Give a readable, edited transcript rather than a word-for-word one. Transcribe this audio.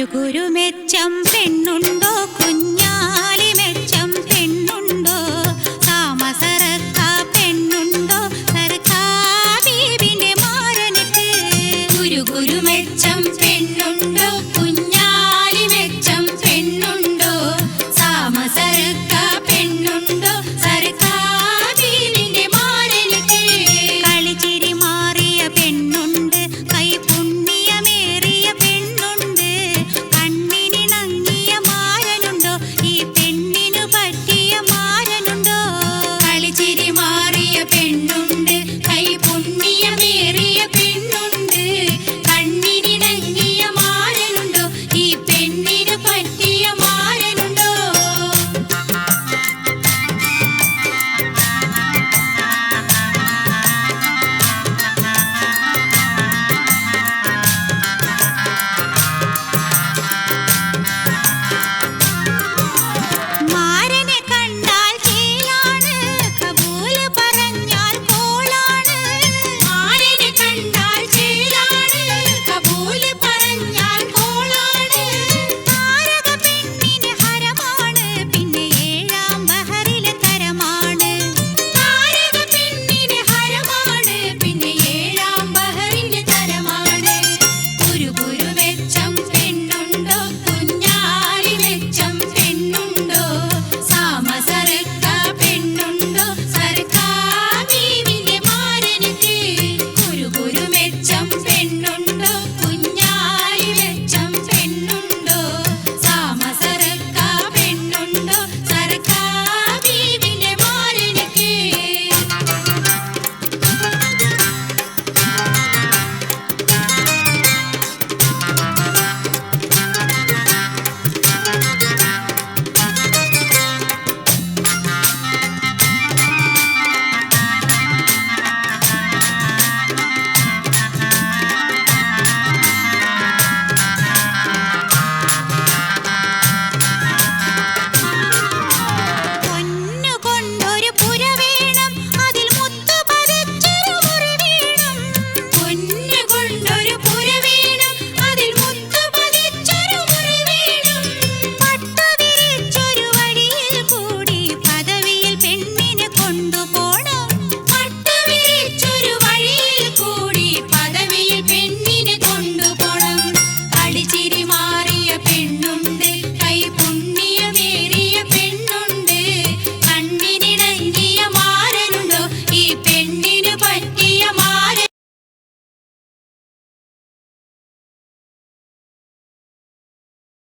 ഒരു മെച്ചം പെണ്ണുണ്ടോ കുഞ്ഞാലി മെച്ചം പെണ്ണുണ്ടോ താമസറക്ക പെണ്ണുണ്ടോ സർക്കാ ബീബിന്റെ മാരനക്ക് ഗുരു മെച്ചം പെണ്ണുണ്ടോ കുഞ്ഞാലി മെച്ചം പെണ്ണുണ്ടോ താമസറക്ക പെണ്ണുണ്ടോ സർക്കാ ബീബിന്റെ മാരനക്ക് കളിച്ചിരി മാറിയ പെണ്ണുണ്ട് കൈ പുണ്യമേറിയ പെണ്ണുണ്ട് കണ്ണിനിണങ്ങിയ മാരനുണ്ടോ ഈ പെണ്ണിനു പറ്റിയ മാരനുണ്ടോ കളിച്ചിരി മാറിയ പെണ്ണുണ്ട്